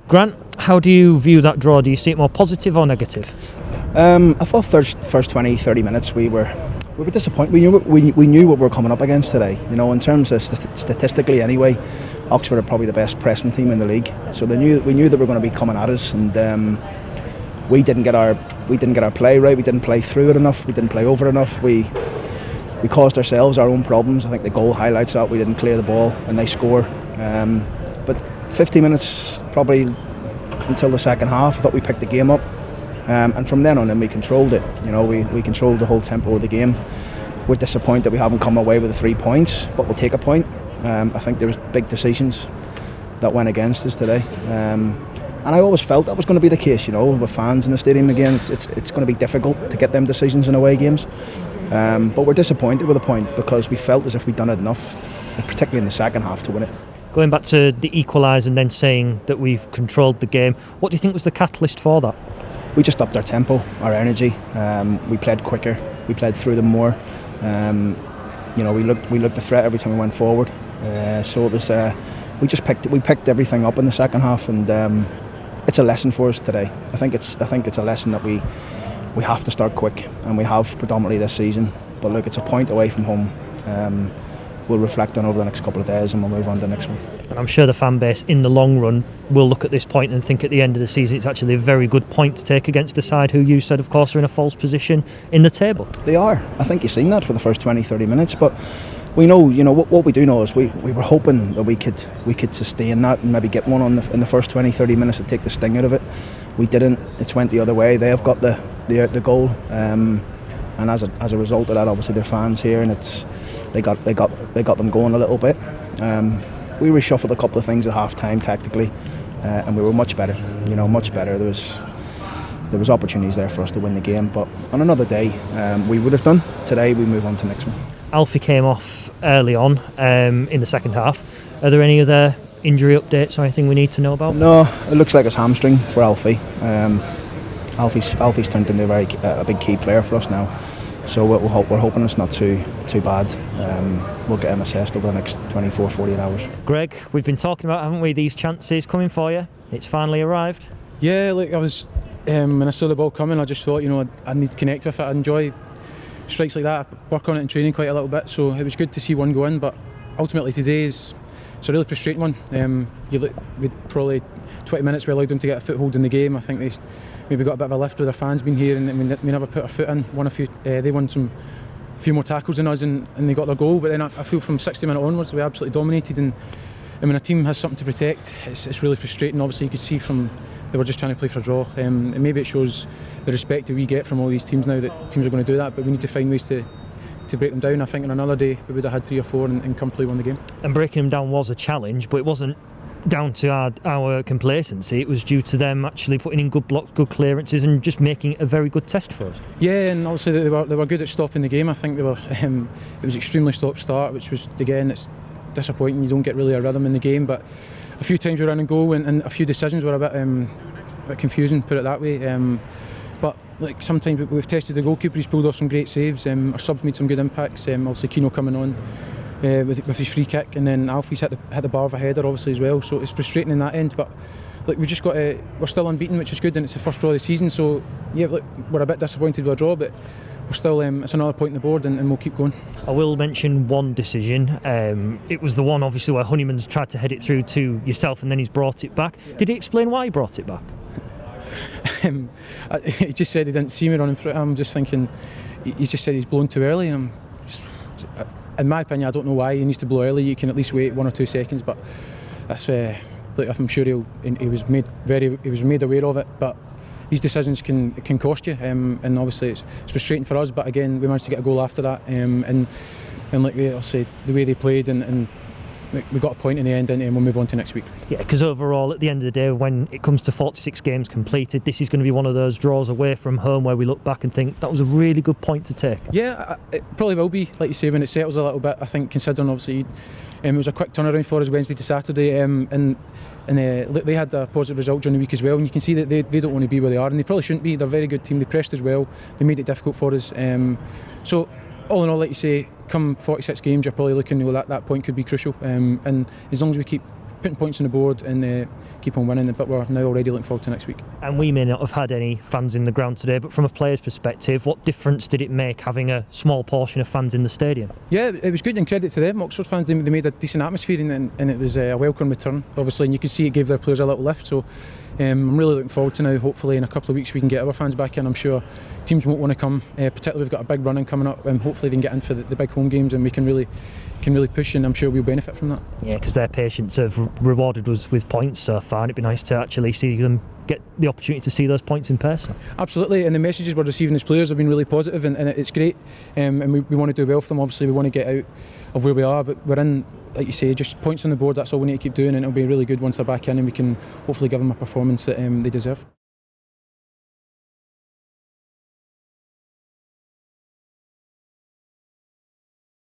Grant, how do you view that draw? Do you see it more positive or negative? I thought first 20-30 minutes we were disappointed. We knew what we were coming up against today. You know, in terms of statistically anyway, Oxford are probably the best pressing team in the league. So we knew that we were going to be coming at us, and we didn't get our play right. We didn't play through it enough. We didn't play over enough. We caused ourselves our own problems. I think the goal highlights that. We didn't clear the ball and they score. But 50 minutes probably until the second half, I thought we picked the game up. And from then on in we controlled it. You know, we controlled the whole tempo of the game. We're disappointed that we haven't come away with the 3 points, but we'll take a point. I think there was big decisions that went against us today. And I always felt that was going to be the case, you know, with fans in the stadium again. It's going to be difficult to get them decisions in away games. But we're disappointed with a point because we felt as if we'd done it enough, particularly in the second half, to win it. Going back to the equaliser and then saying that we've controlled the game, what do you think was the catalyst for that? We just upped our tempo, our energy. We played quicker. We played through them more. You know, we looked a threat every time we went forward. So it was. We picked everything up in the second half, and it's a lesson for us today. I think it's a lesson that we have to start quick, and we have predominantly this season. But look, it's a point away from home. We'll reflect on over the next couple of days and we'll move on to the next one. And I'm sure the fan base in the long run will look at this point and think at the end of the season it's actually a very good point to take against a side who you said of course are in a false position in the table. They are. I think you've seen that for the first 20-30 minutes, but we know, you know, what we do know is we were hoping that we could sustain that and maybe get one in the first 20-30 minutes to take the sting out of it. We didn't. It's went the other way. They have got the goal. And as a result of that, obviously they're fans here, and they got them going a little bit. We reshuffled a couple of things at half time tactically, and we were much better. You know, much better. There was opportunities there for us to win the game, but on another day we would have done. Today we move on to the next one. Alfie came off early on in the second half. Are there any other injury updates or anything we need to know about? No, it looks like it's hamstring for Alfie. Alfie's turned into a big key player for us now, so we're hoping it's not too bad. We'll get him assessed over the next 24-48 hours. Greg, we've been talking about, haven't we, these chances coming for you? It's finally arrived. Yeah, like I was when I saw the ball coming, I just thought, you know, I need to connect with it. I enjoy strikes like that. I work on it in training quite a little bit, so it was good to see one go in. But ultimately today it's a really frustrating one. With probably 20 minutes we allowed them to get a foothold in the game. I think they maybe got a bit of a lift with their fans being here, and we never put our foot in. They won a few more tackles than us, and they got their goal. But then I feel from 60 minutes onwards we absolutely dominated. And when a team has something to protect, it's really frustrating. Obviously you could see from they were just trying to play for a draw. And maybe it shows the respect that we get from all these teams now that teams are going to do that. But we need to find ways to break them down. I think on another day we would have had 3 or 4 and comfortably won the game. And breaking them down was a challenge, but it wasn't down to our complacency. It was due to them actually putting in good blocks, good clearances, and just making it a very good test for us. Yeah, and obviously they were good at stopping the game. I think they were. It was extremely stop-start, which was, again, it's disappointing. You don't get really a rhythm in the game, but a few times we ran and goal, and a few decisions were a bit confusing, put it that way. But like sometimes we've tested the goalkeeper. He's pulled off some great saves. Our subs made some good impacts. Obviously Keno coming on with his free kick, and then Alfie's hit the bar of a header obviously as well. So it's frustrating in that end. But like we're still unbeaten, which is good, and it's the first draw of the season. So yeah, look, we're a bit disappointed with a draw, but we're still it's another point on the board, and we'll keep going. I will mention one decision. It was the one obviously where Honeyman's tried to head it through to yourself, and then he's brought it back. Yeah. Did he explain why he brought it back? He just said he didn't see me running through. I'm just thinking, he's just said he's blown too early. In my opinion, I don't know why he needs to blow early. You can at least wait 1 or 2 seconds, but that's like I'm sure he was made aware of it. But these decisions can cost you, and obviously it's frustrating for us. But again, we managed to get a goal after that, and like I'll say, the way they played, and we got a point in the end, and we'll move on to next week. Yeah, because overall, at the end of the day, when it comes to 46 games completed, this is going to be one of those draws away from home where we look back and think that was a really good point to take. Yeah, it probably will be, like you say, when it settles a little bit. I think, considering obviously it was a quick turnaround for us Wednesday to Saturday, and they had a positive result during the week as well, and you can see that they don't want to be where they are, and they probably shouldn't be. They're a very good team. They pressed as well. They made it difficult for us. So all in all, like you say, come 46 games, you're probably looking, that point could be crucial. And as long as we keep putting points on the board and keep on winning. But we're now already looking forward to next week. And we may not have had any fans in the ground today, but from a player's perspective, what difference did it make having a small portion of fans in the stadium? Yeah, it was good, and credit to them. Oxford fans, they made a decent atmosphere, and it was a welcome return, obviously, and you can see it gave their players a little lift. So I'm really looking forward to now, hopefully in a couple of weeks we can get our fans back in. I'm sure teams won't want to come, particularly we've got a big run-in coming up, and hopefully they can get in for the big home games, and we can really push, and I'm sure we'll benefit from that. Yeah, because their patience have rewarded us with points so far, and it'd be nice to actually see them get the opportunity to see those points in person. Absolutely, and the messages we're receiving as players have been really positive, and it's great, and we want to do well for them. Obviously we want to get out of where we are, but we're in, like you say, just points on the board. That's all we need to keep doing, and it'll be really good once they're back in and we can hopefully give them a performance that they deserve.